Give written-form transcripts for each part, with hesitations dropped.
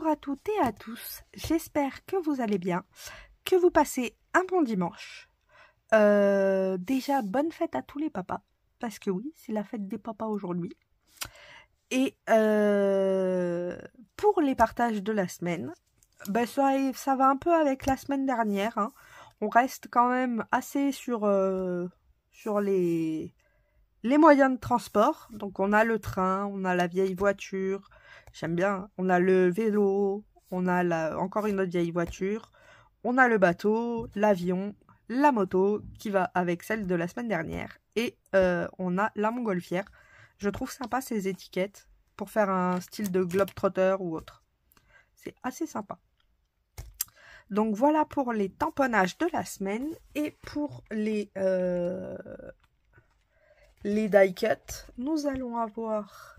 Bonjour à toutes et à tous, j'espère que vous allez bien, que vous passez un bon dimanche. Déjà, bonne fête à tous les papas, parce que oui, c'est la fête des papas aujourd'hui. Et pour les partages de la semaine, ben ça va un peu avec la semaine dernière, hein. On reste quand même assez sur les moyens de transport. Donc on a le train, on a la vieille voiture, j'aime bien, on a le vélo, on a encore une autre vieille voiture, on a le bateau, l'avion, la moto qui va avec celle de la semaine dernière, et on a la montgolfière. Je trouve sympa ces étiquettes pour faire un style de globetrotter ou autre. C'est assez sympa. Donc voilà pour les tamponnages de la semaine. Et pour les die cut, nous allons avoir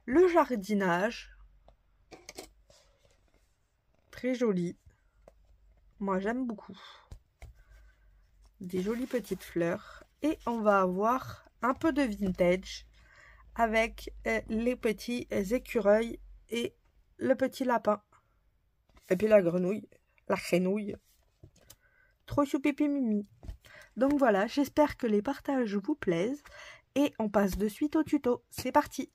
le jardinage. Très joli. Moi j'aime beaucoup. Des jolies petites fleurs. Et on va avoir un peu de vintage avec les petits écureuils et le petit lapin. Et puis la grenouille, la chenouille. Trop choupipi mimi. Donc voilà, j'espère que les partages vous plaisent. Et on passe de suite au tuto. C'est parti!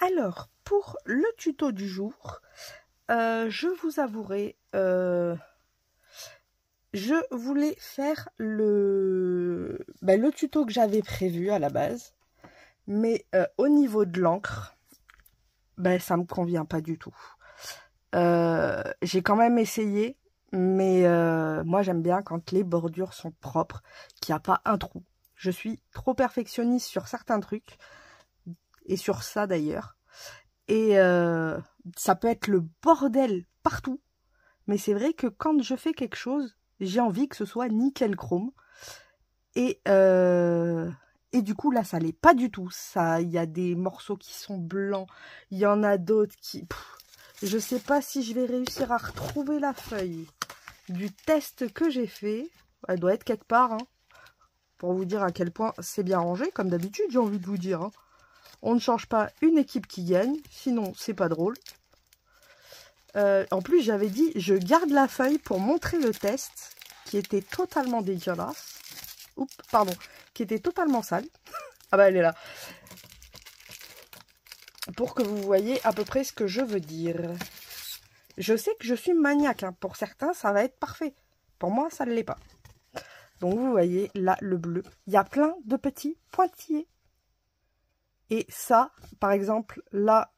Alors, pour le tuto du jour, je vous avouerai, je voulais faire le tuto que j'avais prévu à la base. Mais au niveau de l'encre, ça me convient pas du tout. J'ai quand même essayé, mais moi j'aime bien quand les bordures sont propres, qu'il n'y a pas un trou. Je suis trop perfectionniste sur certains trucs, et sur ça d'ailleurs. Et ça peut être le bordel partout, mais c'est vrai que quand je fais quelque chose, j'ai envie que ce soit nickel chrome. Et du coup là ça l'est pas du tout. Il y a des morceaux qui sont blancs, il y en a d'autres qui... Je sais pas si je vais réussir à retrouver la feuille du test que j'ai fait. Elle doit être quelque part, hein, pour vous dire à quel point c'est bien rangé, comme d'habitude, j'ai envie de vous dire. Hein. On ne change pas une équipe qui gagne, sinon c'est pas drôle. En plus, j'avais dit, je garde la feuille pour montrer le test, qui était totalement dégueulasse. Oups, pardon, qui était totalement sale. Ah bah elle est là. Pour que vous voyez à peu près ce que je veux dire. Je sais que je suis maniaque, hein. Pour certains, ça va être parfait. Pour moi, ça ne l'est pas. Donc, vous voyez, là, le bleu. Il y a plein de petits pointillés. Et ça, par exemple, là...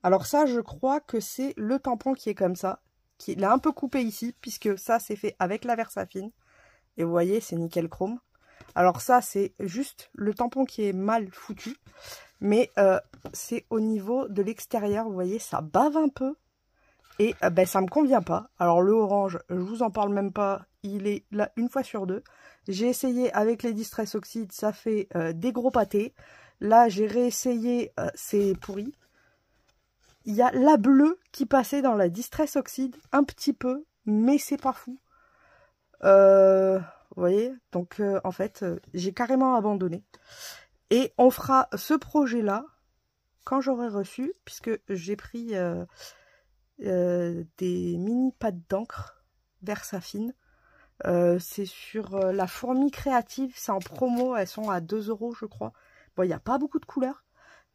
alors ça, je crois que c'est le tampon qui est comme ça. Il est un peu coupé ici, puisque ça, c'est fait avec la Versafine. Et vous voyez, c'est nickel chrome. Alors ça, c'est juste le tampon qui est mal foutu. Mais c'est au niveau de l'extérieur, vous voyez, ça bave un peu. Et ça me convient pas. Alors le orange, je vous en parle même pas, il est là une fois sur deux. J'ai essayé avec les Distress Oxide, ça fait des gros pâtés. Là j'ai réessayé, c'est pourri. Il y a la bleue qui passait dans la Distress Oxide un petit peu, mais c'est pas fou. Vous voyez, donc en fait j'ai carrément abandonné. Et on fera ce projet là quand j'aurai reçu, puisque j'ai pris... des mini pattes d'encre Versafine. C'est sur la fourmi créative, c'est en promo, elles sont à 2 € je crois. Bon, il n'y a pas beaucoup de couleurs,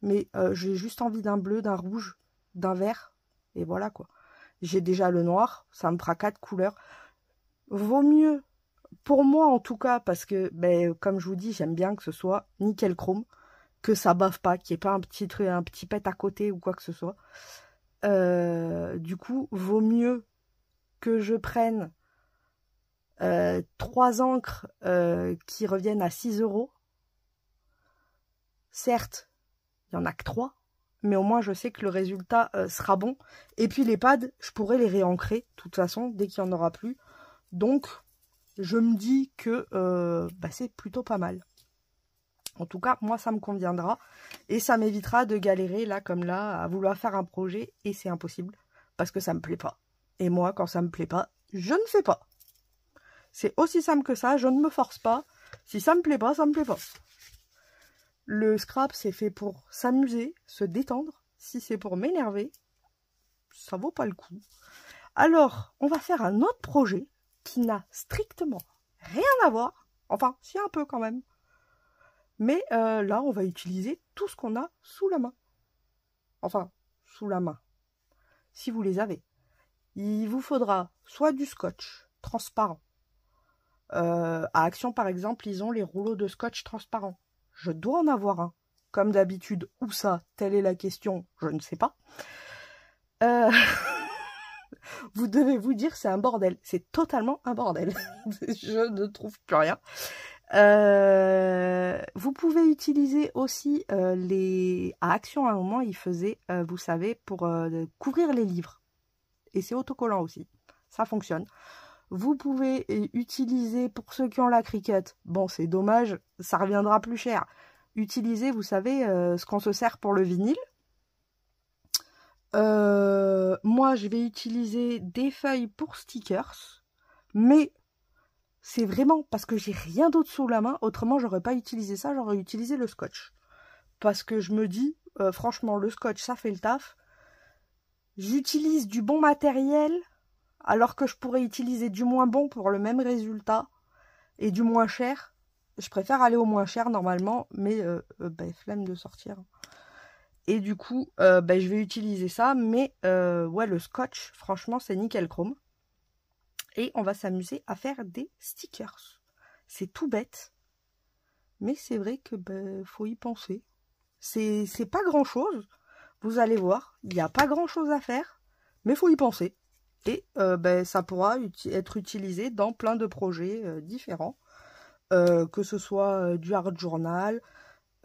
mais j'ai juste envie d'un bleu, d'un rouge, d'un vert, et voilà quoi. J'ai déjà le noir, ça me fera 4 couleurs. Vaut mieux, pour moi en tout cas, parce que comme je vous dis, j'aime bien que ce soit nickel chrome, que ça bave pas, qu'il n'y ait pas un petit pet à côté ou quoi que ce soit. Du coup, vaut mieux que je prenne 3 encres qui reviennent à 6 €. Certes, il n'y en a que 3, mais au moins je sais que le résultat sera bon. Et puis les pads, je pourrais les réancrer, de toute façon, dès qu'il n'y en aura plus. Donc, je me dis que c'est plutôt pas mal. En tout cas, moi, ça me conviendra. Et ça m'évitera de galérer, là, comme là, à vouloir faire un projet. Et c'est impossible, parce que ça me plaît pas. Et moi, quand ça me plaît pas, je ne fais pas. C'est aussi simple que ça, je ne me force pas. Si ça me plaît pas, ça me plaît pas. Le scrap, c'est fait pour s'amuser, se détendre. Si c'est pour m'énerver, ça vaut pas le coup. Alors, on va faire un autre projet qui n'a strictement rien à voir. Enfin, si un peu quand même. Mais là, on va utiliser tout ce qu'on a sous la main. Enfin, sous la main. Si vous les avez. Il vous faudra soit du scotch transparent. À Action, par exemple, ils ont les rouleaux de scotch transparent. Je dois en avoir un. Comme d'habitude, où ça? Telle est la question, je ne sais pas. Vous devez vous dire, c'est un bordel. C'est totalement un bordel. Je ne trouve plus rien. Vous pouvez utiliser aussi les... À Action, à un moment, ils faisaient, vous savez, pour couvrir les livres. Et c'est autocollant aussi. Ça fonctionne. Vous pouvez utiliser, pour ceux qui ont la Cricut, bon, c'est dommage, ça reviendra plus cher. Utilisez, vous savez, ce qu'on se sert pour le vinyle. Moi, je vais utiliser des feuilles pour stickers, mais c'est vraiment parce que j'ai rien d'autre sous la main. Autrement, j'aurais pas utilisé ça, j'aurais utilisé le scotch. Parce que je me dis, franchement, le scotch, ça fait le taf. J'utilise du bon matériel, alors que je pourrais utiliser du moins bon pour le même résultat, et du moins cher. Je préfère aller au moins cher normalement, mais flemme de sortir. Et du coup, je vais utiliser ça, mais ouais, le scotch, franchement, c'est nickel chrome. Et on va s'amuser à faire des stickers. C'est tout bête, mais c'est vrai que faut y penser. C'est pas grand chose, vous allez voir, il n'y a pas grand chose à faire, mais faut y penser. Et ça pourra être utilisé dans plein de projets différents, que ce soit du art journal,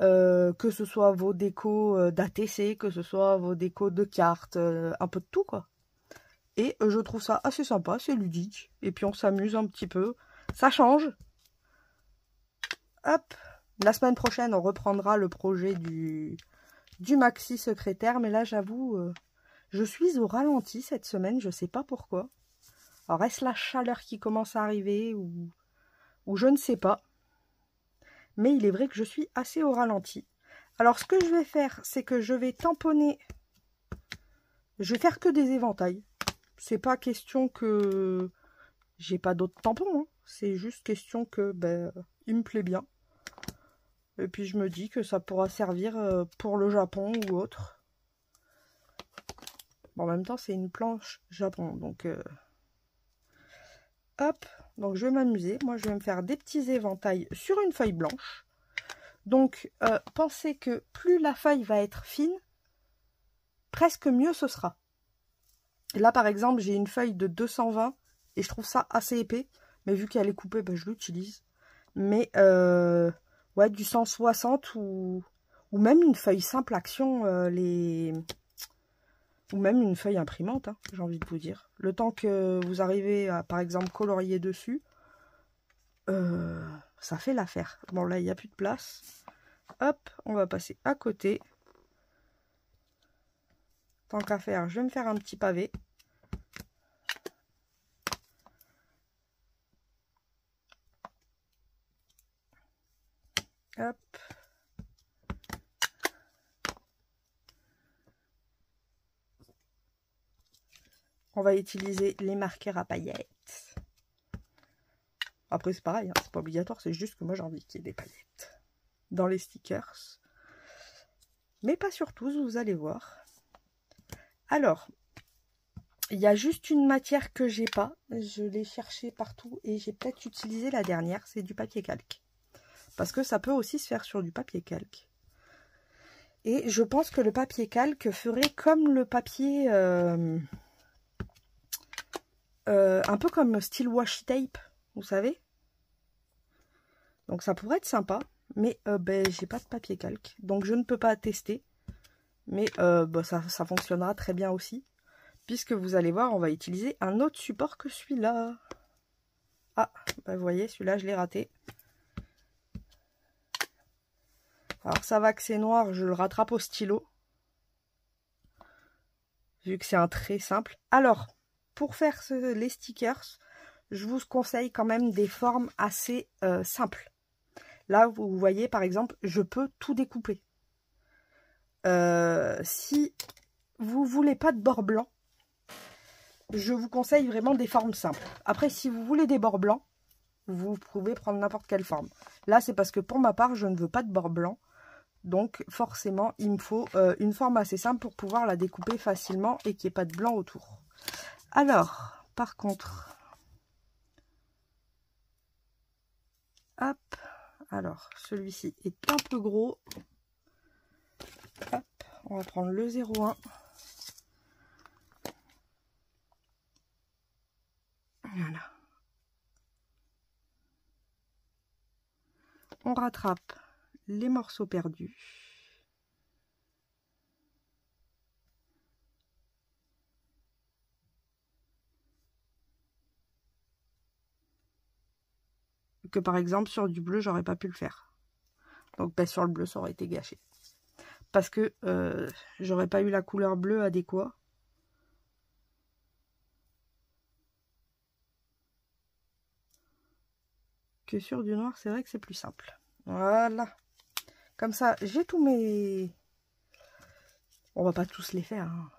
que ce soit vos décos d'ATC, que ce soit vos décos de cartes, un peu de tout quoi. Et je trouve ça assez sympa, c'est ludique. Et puis on s'amuse un petit peu. Ça change. Hop. La semaine prochaine, on reprendra le projet du maxi secrétaire. Mais là, j'avoue, je suis au ralenti cette semaine. Je sais pas pourquoi. Alors, est-ce la chaleur qui commence à arriver ou je ne sais pas. Mais il est vrai que je suis assez au ralenti. Alors, ce que je vais faire, c'est que je vais tamponner. Je vais faire que des éventails. C'est pas question que j'ai pas d'autres tampons, hein. C'est juste question que il me plaît bien. Et puis je me dis que ça pourra servir pour le Japon ou autre. Bon, en même temps, c'est une planche Japon, donc hop. Donc je vais m'amuser. Moi, je vais me faire des petits éventails sur une feuille blanche. Donc pensez que plus la feuille va être fine, presque mieux ce sera. Là, par exemple, j'ai une feuille de 220 et je trouve ça assez épais. Mais vu qu'elle est coupée, je l'utilise. Mais, ouais, du 160 ou même une feuille simple Action, ou même une feuille imprimante, hein, j'ai envie de vous dire. Le temps que vous arrivez à, par exemple, colorier dessus, ça fait l'affaire. Bon, là, il n'y a plus de place. Hop, on va passer à côté. Tant qu'à faire, je vais me faire un petit pavé. Hop. On va utiliser les marqueurs à paillettes. Après, c'est pareil, hein, c'est pas obligatoire, c'est juste que moi j'ai envie qu'il y ait des paillettes dans les stickers. Mais pas sur tous, vous allez voir. Alors, il y a juste une matière que j'ai pas. Je l'ai cherchée partout et j'ai peut-être utilisé la dernière, c'est du papier calque. Parce que ça peut aussi se faire sur du papier calque. Et je pense que le papier calque ferait comme le papier... un peu comme style washi tape, vous savez. Donc ça pourrait être sympa. Mais j'ai pas de papier calque. Donc je ne peux pas tester. Mais ça fonctionnera très bien aussi. Puisque vous allez voir, on va utiliser un autre support que celui-là. Ah, vous voyez, celui-là, je l'ai raté. Alors, ça va que c'est noir, je le rattrape au stylo. Vu que c'est un trait simple. Alors, pour faire les stickers, je vous conseille quand même des formes assez simples. Là, vous voyez, par exemple, je peux tout découper. si vous voulez pas de bord blanc, je vous conseille vraiment des formes simples. Après, si vous voulez des bords blancs, vous pouvez prendre n'importe quelle forme. Là, c'est parce que pour ma part, je ne veux pas de bord blanc. Donc, forcément, il me faut une forme assez simple pour pouvoir la découper facilement et qu'il n'y ait pas de blanc autour. Alors, par contre, hop, alors, celui-ci est un peu gros. Hop, on va prendre le 0,1. Voilà. On rattrape les morceaux perdus. Que par exemple sur du bleu, j'aurais pas pu le faire. Donc ben, sur le bleu, ça aurait été gâché. Parce que j'aurais pas eu la couleur bleue adéquate. Que sur du noir, c'est vrai que c'est plus simple. Voilà. Comme ça, j'ai tous mes... On va pas tous les faire. Hein.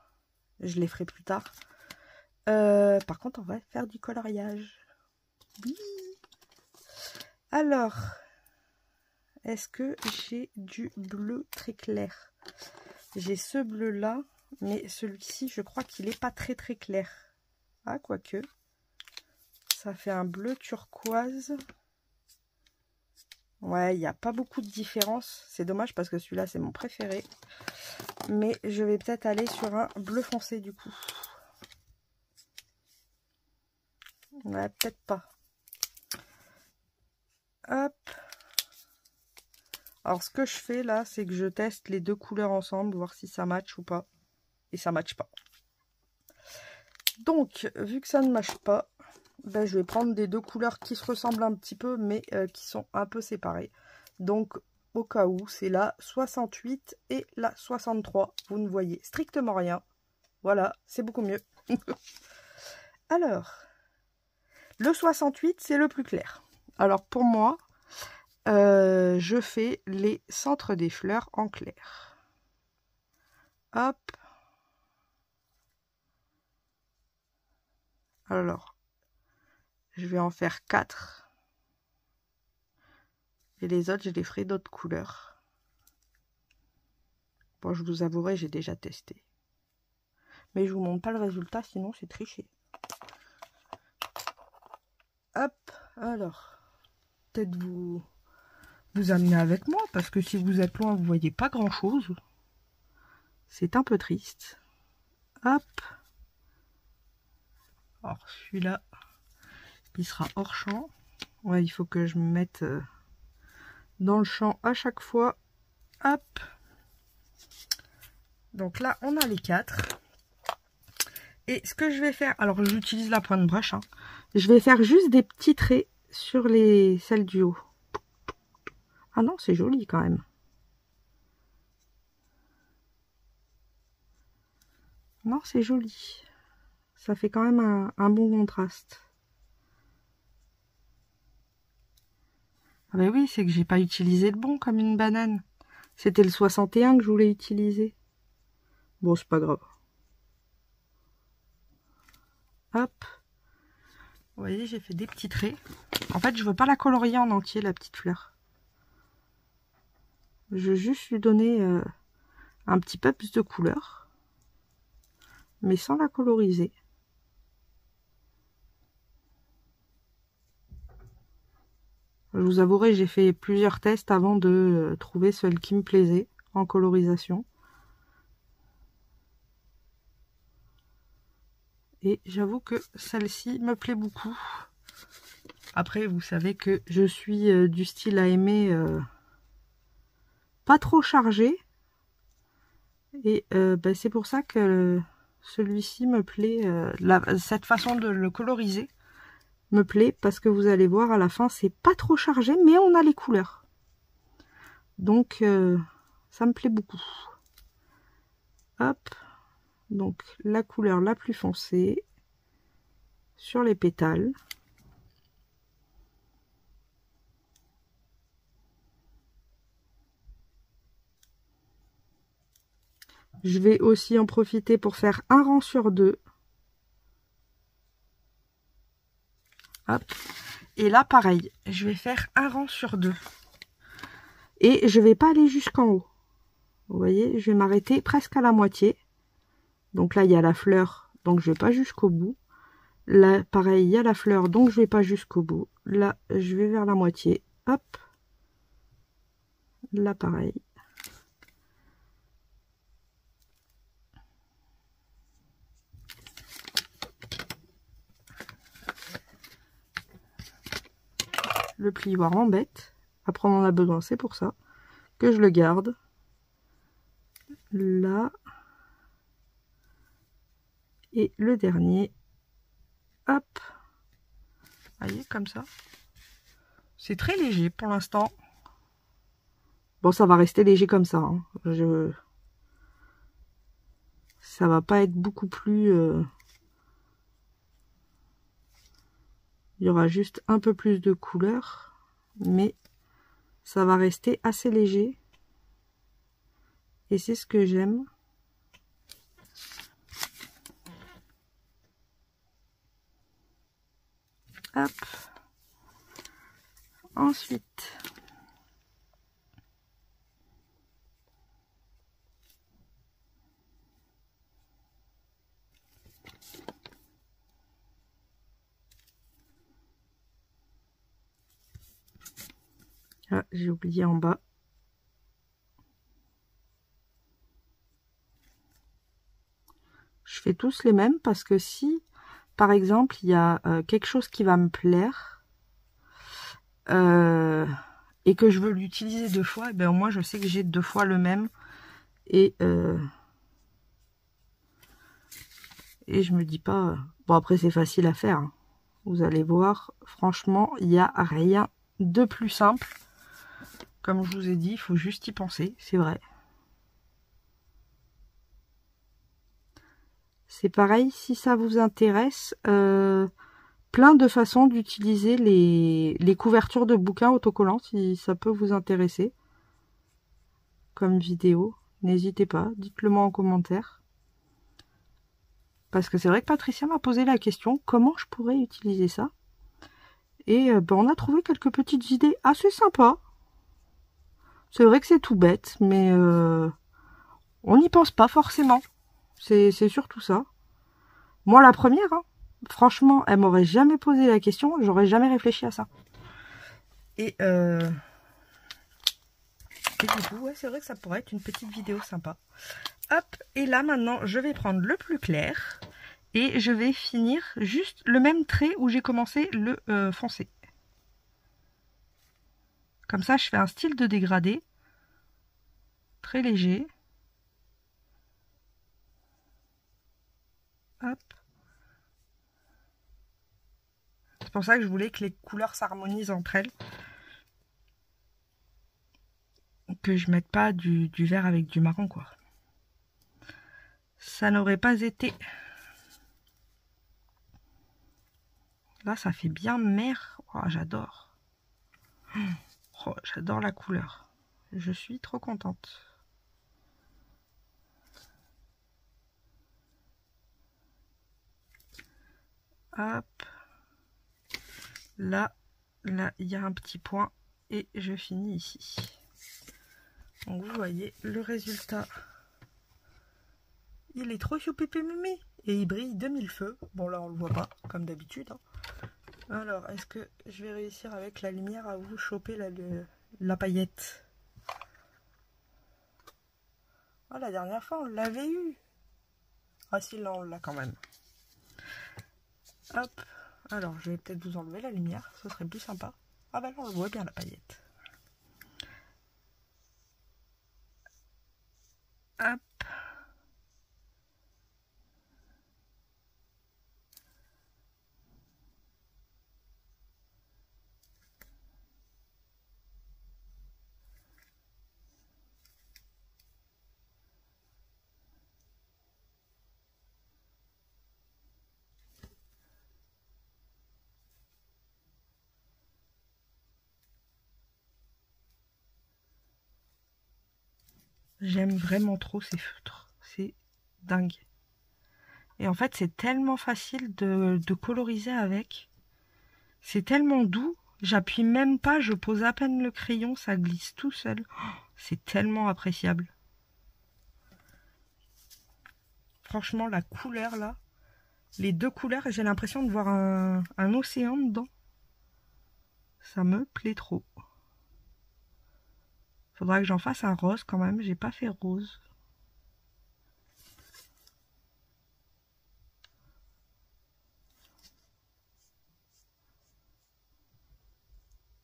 Je les ferai plus tard. Par contre, on va faire du coloriage. Oui. Alors, est-ce que j'ai du bleu très clair? J'ai ce bleu-là, mais celui-ci, je crois qu'il n'est pas très clair. Ah, quoique. Ça fait un bleu turquoise. Ouais, il n'y a pas beaucoup de différence. C'est dommage parce que celui-là, c'est mon préféré. Mais je vais peut-être aller sur un bleu foncé du coup. Ouais, peut-être pas. Hop. Alors, ce que je fais là, c'est que je teste les deux couleurs ensemble, voir si ça match ou pas. Et ça match pas. Donc, vu que ça ne match pas, ben, je vais prendre des deux couleurs qui se ressemblent un petit peu, mais qui sont un peu séparées. Donc, au cas où, c'est la 68 et la 63. Vous ne voyez strictement rien. Voilà, c'est beaucoup mieux. Alors, le 68, c'est le plus clair. Alors, pour moi, je fais les centres des fleurs en clair. Hop. Alors, je vais en faire 4. Et les autres, je les ferai d'autres couleurs. Bon, je vous avouerai, j'ai déjà testé. Mais je vous montre pas le résultat, sinon c'est triché. Hop, alors, peut-être vous amener avec moi, parce que si vous êtes loin, vous voyez pas grand-chose. C'est un peu triste. Hop. Alors, celui-là, il sera hors champ. Ouais, il faut que je me mette dans le champ à chaque fois. Hop. Donc là, on a les 4. Et ce que je vais faire, alors j'utilise la pointe brush. Hein. Je vais faire juste des petits traits sur celles du haut. Ah non, c'est joli quand même. Non, c'est joli. Ça fait quand même un bon contraste. Ah ben oui, c'est que j'ai pas utilisé le bon comme une banane. C'était le 61 que je voulais utiliser. Bon, c'est pas grave. Hop. Vous voyez, j'ai fait des petits traits. En fait, je veux pas la colorier en entier, la petite fleur. Je veux juste lui donner un petit peu plus de couleur. Mais sans la coloriser. Je vous avouerai, j'ai fait plusieurs tests avant de trouver celle qui me plaisait en colorisation. Et j'avoue que celle-ci me plaît beaucoup. Après, vous savez que je suis du style à aimer pas trop chargé. Et ben, c'est pour ça que celui-ci me plaît. Cette façon de le coloriser me plaît parce que vous allez voir à la fin, c'est pas trop chargé, mais on a les couleurs. Donc, ça me plaît beaucoup. Hop. Donc, la couleur la plus foncée sur les pétales. Je vais aussi en profiter pour faire un rang sur deux. Hop. Et là, pareil, je vais faire un rang sur deux. Et je vais pas aller jusqu'en haut. Vous voyez, je vais m'arrêter presque à la moitié. Donc là, il y a la fleur, donc je vais pas jusqu'au bout. Là, pareil, il y a la fleur, donc je vais pas jusqu'au bout. Là, je vais vers la moitié. Hop. Là, pareil. Le plioir m'embête. Après, on en a besoin, c'est pour ça que je le garde. Là. Et le dernier. Hop. Vous voyez, comme ça. C'est très léger pour l'instant. Bon, ça va rester léger comme ça. Hein. Ça va pas être beaucoup plus... Il y aura juste un peu plus de couleur. Mais ça va rester assez léger. Et c'est ce que j'aime. Hop. Ensuite... Ah, j'ai oublié en bas. Je fais tous les mêmes parce que si, par exemple, il y a quelque chose qui va me plaire et que je veux l'utiliser deux fois, ben au moins je sais que j'ai deux fois le même et je me dis pas... Bon, après c'est facile à faire. Hein. Vous allez voir, franchement, il n'y a rien de plus simple. Comme je vous ai dit, il faut juste y penser, c'est vrai. C'est pareil, si ça vous intéresse, plein de façons d'utiliser les couvertures de bouquins autocollants, si ça peut vous intéresser, comme vidéo. N'hésitez pas, dites-le moi en commentaire. Parce que c'est vrai que Patricia m'a posé la question, comment je pourrais utiliser ça? Et ben, on a trouvé quelques petites idées assez sympas. C'est vrai que c'est tout bête, mais on n'y pense pas forcément. C'est surtout ça. Moi, la première, hein, franchement, elle m'aurait jamais posé la question, j'aurais jamais réfléchi à ça. Et du coup, ouais, c'est vrai que ça pourrait être une petite vidéo sympa. Hop, et là, maintenant, je vais prendre le plus clair et je vais finir juste le même trait où j'ai commencé le foncé. Comme ça, je fais un style de dégradé très léger. Hop. C'est pour ça que je voulais que les couleurs s'harmonisent entre elles. Que je mette pas du vert avec du marron, quoi. Ça n'aurait pas été. Là, ça fait bien mer. Oh, j'adore. Oh, j'adore la couleur. Je suis trop contente. Hop. Là, il y a un petit point et je finis ici. Donc vous voyez le résultat. Il est trop choupi mimi et il brille de mille feux. Bon là on le voit pas comme d'habitude. Hein. Alors est-ce que je vais réussir avec la lumière à vous choper la paillette? Oh, la dernière fois on l'avait eu. Ah si là on l'a quand même. Hop. Alors je vais peut-être vous enlever la lumière, ce serait plus sympa. Ah bah là on le voit bien la paillette. Hop. J'aime vraiment trop ces feutres. dingue. Et en fait, c'est tellement facile de coloriser avec. C'est tellement doux. J'appuie même pas, je pose à peine le crayon, ça glisse tout seul. Oh, c'est tellement appréciable. Franchement, la couleur là, les deux couleurs, j'ai l'impression de voir un océan dedans. Ça me plaît trop. Faudra que j'en fasse un rose quand même, j'ai pas fait rose.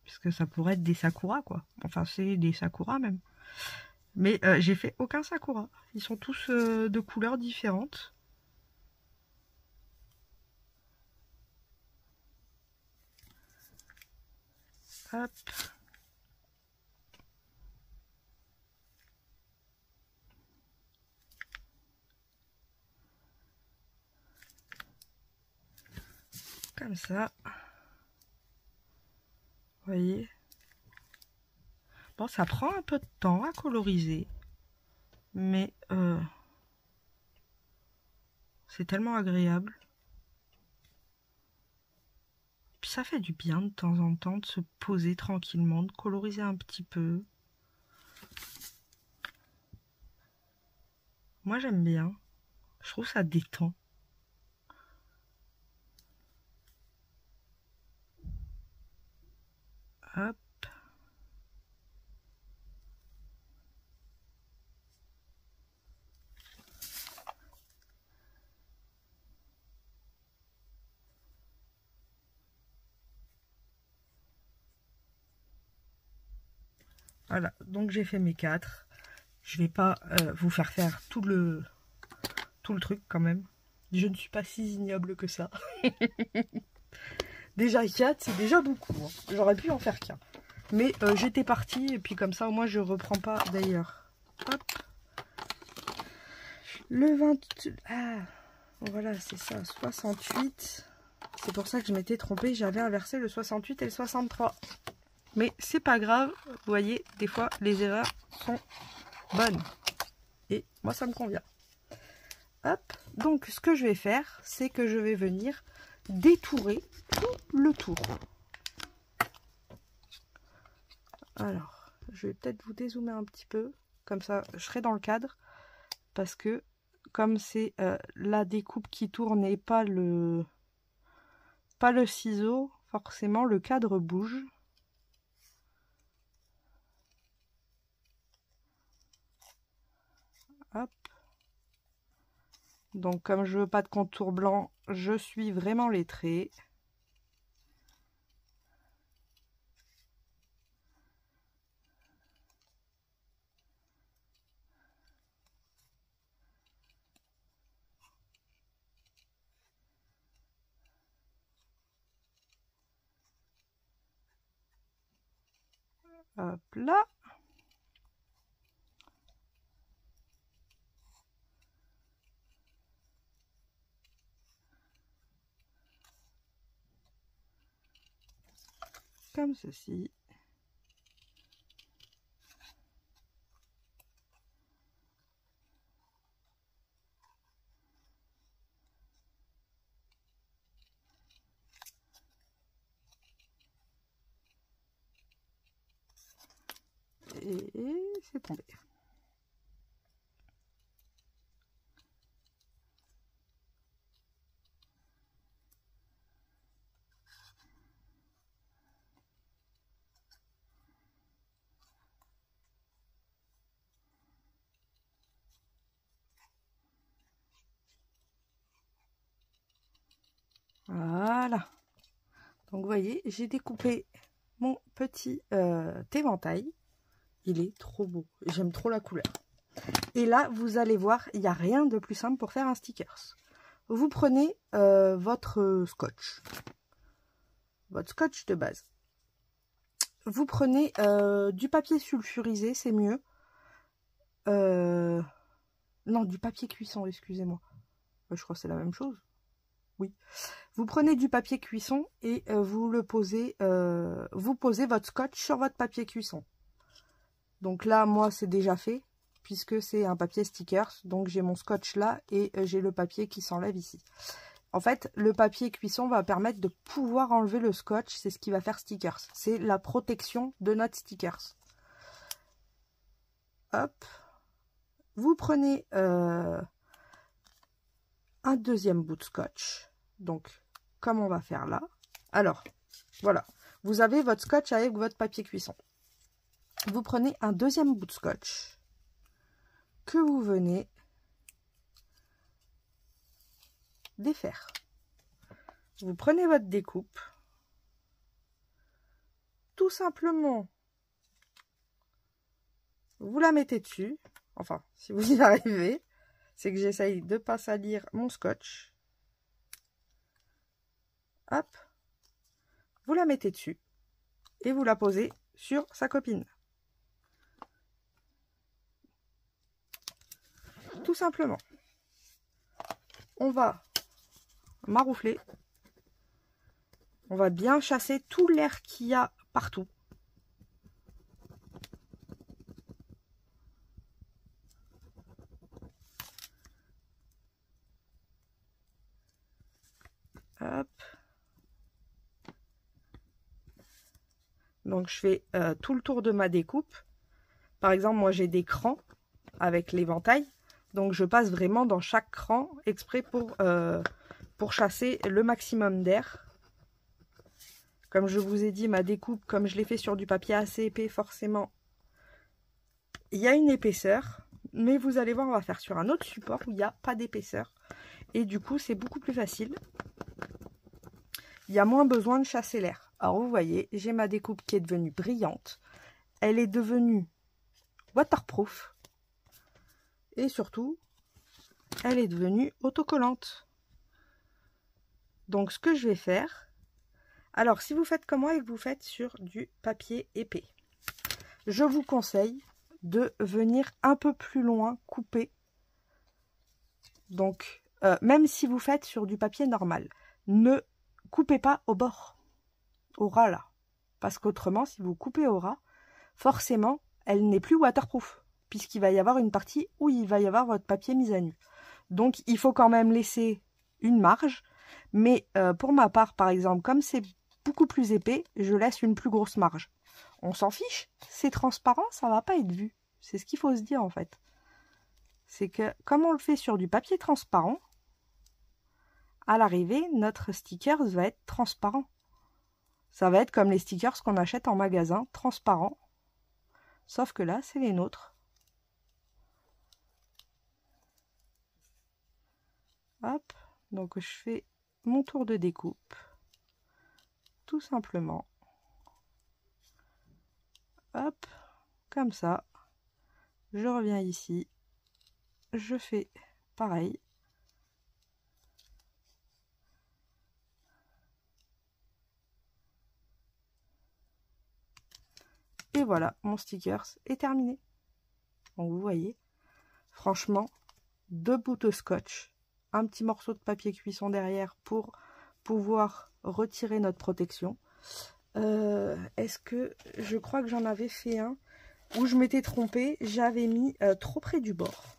Puisque ça pourrait être des sakura quoi. Enfin c'est des sakura même. Mais j'ai fait aucun sakura. Ils sont tous de couleurs différentes. Hop. Comme ça. Vous voyez. Bon, ça prend un peu de temps à coloriser. Mais c'est tellement agréable. Puis ça fait du bien de temps en temps de se poser tranquillement, de coloriser un petit peu. Moi j'aime bien. Je trouve ça détend. Hop. Voilà, donc j'ai fait mes 4. Je vais pas vous faire tout le truc quand même. Je ne suis pas si ignoble que ça. Déjà 4, c'est déjà beaucoup. Hein. J'aurais pu en faire qu'un. Mais j'étais partie et puis comme ça au moins je reprends pas d'ailleurs. Hop. Le 20... Ah, voilà, c'est ça, 68. C'est pour ça que je m'étais trompée, j'avais inversé le 68 et le 63. Mais c'est pas grave, vous voyez, des fois les erreurs sont bonnes. Et moi ça me convient. Hop, donc ce que je vais faire, c'est que je vais venir détourer tout le tour. Alors, je vais peut-être vous dézoomer un petit peu, comme ça je serai dans le cadre. Parce que comme c'est la découpe qui tourne et pas le ciseau, forcément le cadre bouge. Hop. Donc comme je veux pas de contour blanc, je suis vraiment les traits. Hop là. Comme ceci. Et c'est tombé. Voilà. Donc vous voyez, j'ai découpé mon petit éventail. Il est trop beau. J'aime trop la couleur. Et là, vous allez voir, il n'y a rien de plus simple pour faire un stickers. Vous prenez votre scotch. Votre scotch de base. Vous prenez du papier sulfurisé, c'est mieux. Non, du papier cuisson, excusez-moi. Je crois que c'est la même chose. Oui. Vous prenez du papier cuisson et vous le posez, vous posez votre scotch sur votre papier cuisson. Donc là, moi, c'est déjà fait. puisque c'est un papier stickers. Donc j'ai mon scotch là et j'ai le papier qui s'enlève ici. En fait, le papier cuisson va permettre de pouvoir enlever le scotch. C'est ce qui va faire stickers. C'est la protection de notre stickers. Hop. Vous prenez un deuxième bout de scotch. Donc, comme on va faire là. Alors, voilà. Vous avez votre scotch avec votre papier cuisson. Vous prenez un deuxième bout de scotch que vous venez défaire. Vous prenez votre découpe. Tout simplement, vous la mettez dessus. Enfin, si vous y arrivez, c'est que j'essaye de ne pas salir mon scotch. Hop. Vous la mettez dessus. Et vous la posez sur sa copine. Tout simplement. On va maroufler. On va bien chasser tout l'air qu'il y a partout. Hop. Donc je fais tout le tour de ma découpe. Par exemple, moi j'ai des crans avec l'éventail. Donc je passe vraiment dans chaque cran exprès pour chasser le maximum d'air. Comme je vous ai dit, ma découpe, comme je l'ai fait sur du papier assez épais, forcément, il y a une épaisseur. Mais vous allez voir, on va faire sur un autre support où il n'y a pas d'épaisseur. Et du coup, c'est beaucoup plus facile. Il y a moins besoin de chasser l'air. Alors vous voyez, j'ai ma découpe qui est devenue brillante. Elle est devenue waterproof. Et surtout, elle est devenue autocollante. Donc ce que je vais faire... Alors si vous faites comme moi et que vous faites sur du papier épais, je vous conseille de venir un peu plus loin couper. Donc même si vous faites sur du papier normal, ne coupez pas au bord, au ras là. Parce qu'autrement, si vous coupez au ras, forcément, elle n'est plus waterproof. Puisqu'il va y avoir une partie où il va y avoir votre papier mis à nu. Donc, il faut quand même laisser une marge. Mais pour ma part, par exemple, comme c'est beaucoup plus épais, je laisse une plus grosse marge. On s'en fiche, c'est transparent, ça va pas être vu. C'est ce qu'il faut se dire en fait. C'est que comme on le fait sur du papier transparent, à l'arrivée, notre sticker va être transparent. Ça va être comme les stickers qu'on achète en magasin, transparents. Sauf que là, c'est les nôtres. Hop, donc je fais mon tour de découpe. Tout simplement. Hop, comme ça. Je reviens ici. Je fais pareil. Et voilà, mon sticker est terminé. Donc vous voyez, franchement, 2 bouts de scotch, un petit morceau de papier cuisson derrière pour pouvoir retirer notre protection. Est-ce que je crois que j'en avais fait un où je m'étais trompée, j'avais mis trop près du bord.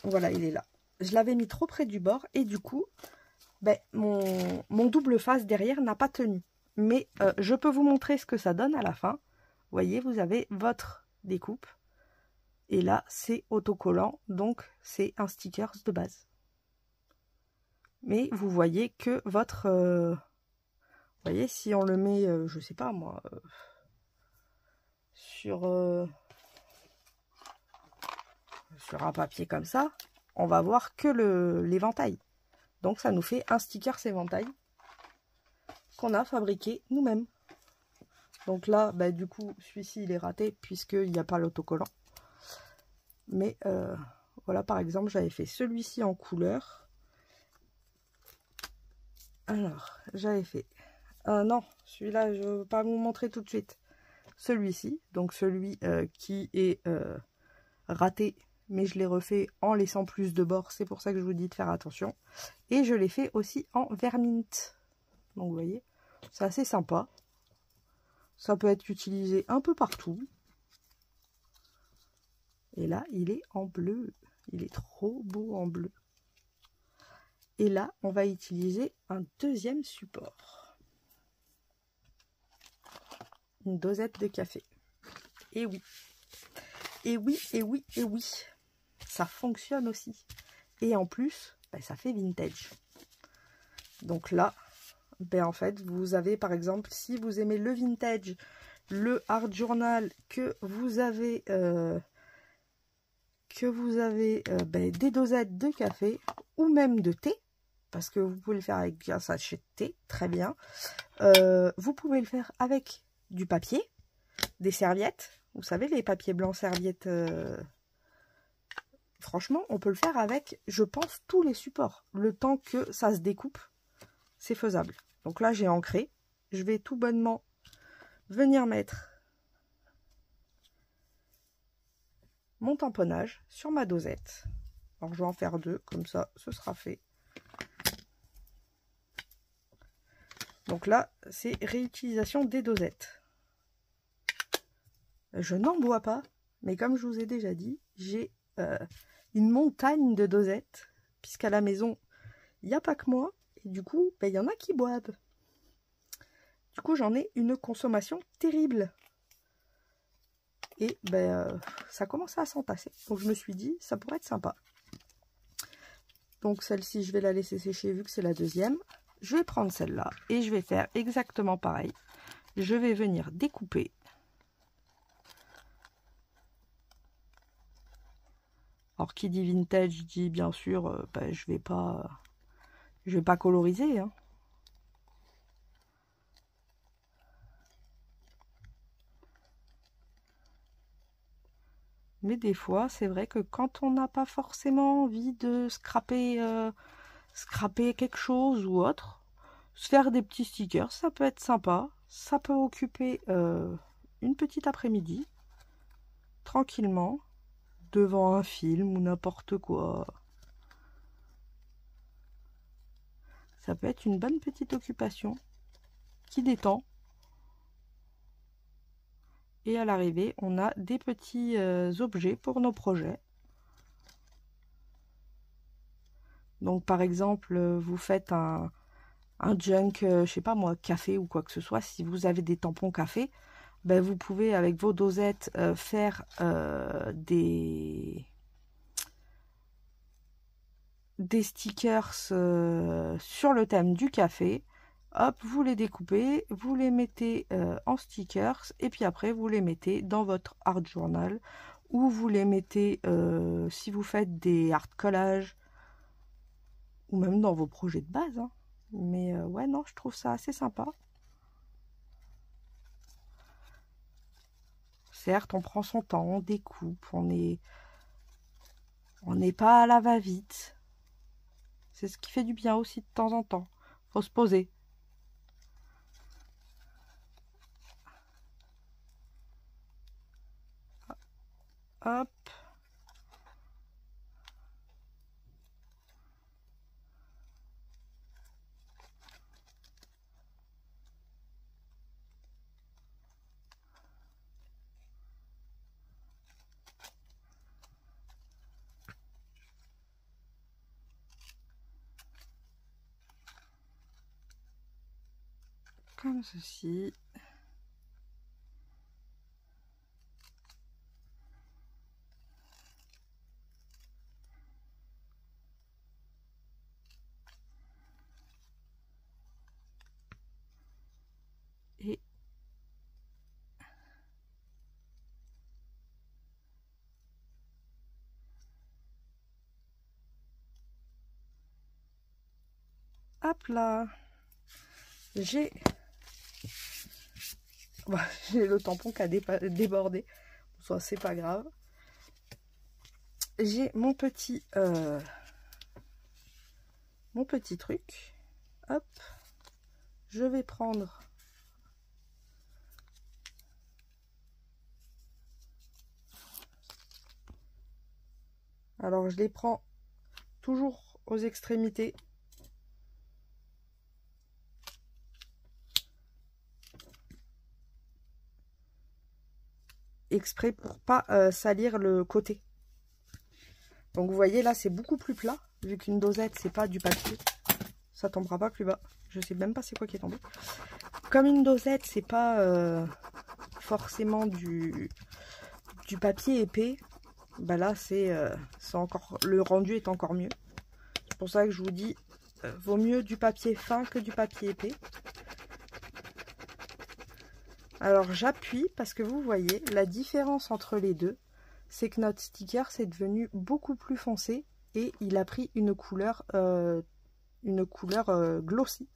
Voilà, il est là. Je l'avais mis trop près du bord et du coup, ben, mon double face derrière n'a pas tenu. Mais je peux vous montrer ce que ça donne à la fin. Vous voyez, vous avez votre découpe. Et là, c'est autocollant, donc c'est un sticker de base. Mais vous voyez que votre... vous voyez, si on le met, je sais pas moi, sur un papier comme ça, on va voir que l'éventail. Donc ça nous fait un sticker éventail qu'on a fabriqué nous-mêmes. Donc là, bah, du coup, celui-ci, il est raté puisqu'il n'y a pas l'autocollant. Mais voilà, par exemple, j'avais fait celui-ci en couleur. Alors, j'avais fait... non, celui-là, je ne veux pas vous montrer tout de suite. Celui-ci, donc celui qui est raté, mais je l'ai refait en laissant plus de bords. C'est pour ça que je vous dis de faire attention. Et je l'ai fait aussi en vermint. Donc, vous voyez, c'est assez sympa. Ça peut être utilisé un peu partout. Et là, il est en bleu. Il est trop beau en bleu. Et là, on va utiliser un deuxième support. Une dosette de café. Et oui. Et oui, et oui, et oui. Ça fonctionne aussi. Et en plus, ben, ça fait vintage. Donc là, ben, en fait, vous avez par exemple, si vous aimez le vintage, le art journal, que vous avez ben, des dosettes de café ou même de thé, parce que vous pouvez le faire avec un sachet de thé, très bien. Vous pouvez le faire avec du papier, des serviettes, vous savez, les papiers blancs serviettes. Franchement, on peut le faire avec, je pense, tous les supports. Le temps que ça se découpe, c'est faisable. Donc là, j'ai ancré. Je vais tout bonnement venir mettre mon tamponnage sur ma dosette. Alors, je vais en faire 2, comme ça, ce sera fait. Donc là, c'est réutilisation des dosettes. Je n'en bois pas, mais comme je vous ai déjà dit, j'ai une montagne de dosettes, puisqu'à la maison, il n'y a pas que moi, et du coup, ben, il y en a qui boivent. Du coup, j'en ai une consommation terrible. Et ben, ça commence à s'entasser. Donc je me suis dit, ça pourrait être sympa. Donc celle-ci, je vais la laisser sécher vu que c'est la deuxième. Je vais prendre celle-là et je vais faire exactement pareil. Je vais venir découper. Alors qui dit vintage dit bien sûr, ben, je vais pas coloriser, hein. Mais des fois, c'est vrai que quand on n'a pas forcément envie de scraper quelque chose ou autre, se faire des petits stickers, ça peut être sympa. Ça peut occuper une petite après-midi, tranquillement, devant un film ou n'importe quoi. Ça peut être une bonne petite occupation qui détend. Et à l'arrivée, on a des petits objets pour nos projets. Donc par exemple, vous faites un junk, je sais pas moi, café ou quoi que ce soit. Si vous avez des tampons café, ben vous pouvez avec vos dosettes faire des stickers sur le thème du café. Hop, vous les découpez, vous les mettez en stickers et puis après vous les mettez dans votre art journal ou vous les mettez si vous faites des art collages ou même dans vos projets de base, hein. Mais ouais, non, je trouve ça assez sympa. Certes, on prend son temps, on découpe, on n'est pas à la va-vite. C'est ce qui fait du bien aussi de temps en temps. Faut se poser. Hop. Comme ceci. Et hop là. J'ai j'ai le tampon qui a débordé. Soit c'est pas grave. J'ai mon petit truc. Hop. Je vais prendre alors je les prends toujours aux extrémités. exprès pour pas salir le côté. Donc vous voyez là c'est beaucoup plus plat, vu qu'une dosette c'est pas du papier, ça tombera pas plus bas. Je sais même pas c'est quoi qui est tombé. Comme une dosette c'est pas forcément du papier épais, bah là c'est encore, le rendu est encore mieux. C'est pour ça que je vous dis vaut mieux du papier fin que du papier épais. Alors j'appuie parce que vous voyez la différence entre les deux, c'est que notre sticker c'est devenu beaucoup plus foncé et il a pris une couleur glossy.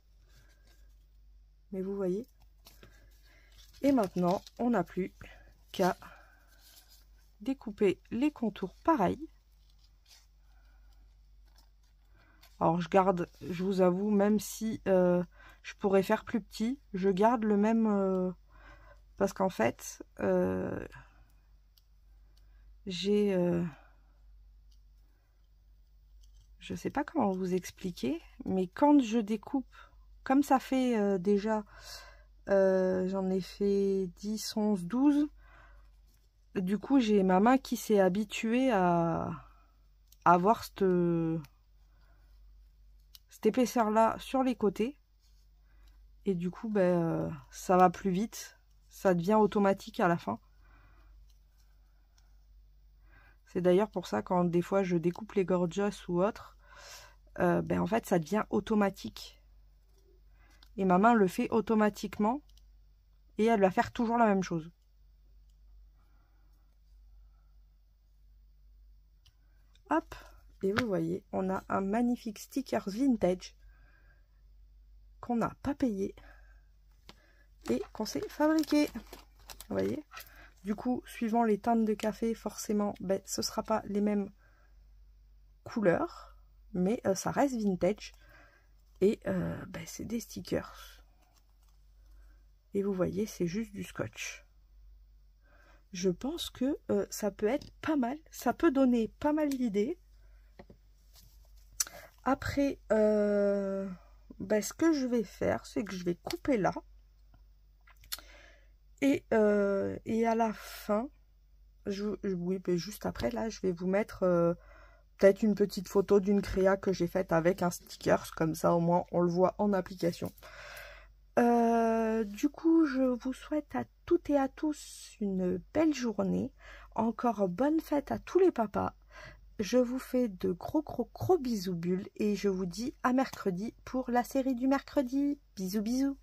Mais vous voyez. Et maintenant on n'a plus qu'à découper les contours pareil. Alors je garde, je vous avoue, même si je pourrais faire plus petit, je garde le même parce qu'en fait j'ai je sais pas comment vous expliquer, mais quand je découpe, comme ça fait déjà j'en ai fait 10, 11, 12, du coup j'ai ma main qui s'est habituée à avoir cette épaisseur là sur les côtés, et du coup ça va plus vite, ça devient automatique à la fin. C'est d'ailleurs pour ça quand des fois je découpe les Gorgeous ou autres, en fait ça devient automatique et ma main le fait automatiquement et elle va faire toujours la même chose. Hop, et vous voyez on a un magnifique sticker vintage qu'on n'a pas payé et qu'on s'est fabriqué. Vous voyez, du coup suivant les teintes de café forcément ce sera pas les mêmes couleurs, mais ça reste vintage et c'est des stickers et vous voyez c'est juste du scotch. Je pense que ça peut être pas mal, ça peut donner pas mal d'idées. Après ce que je vais faire c'est que je vais couper là et à la fin juste après là je vais vous mettre peut-être une petite photo d'une créa que j'ai faite avec un sticker, comme ça au moins on le voit en application. Du coup je vous souhaite à toutes et à tous une belle journée, encore bonne fête à tous les papas, je vous fais de gros bisous bulles et je vous dis à mercredi pour la série du mercredi. Bisous bisous.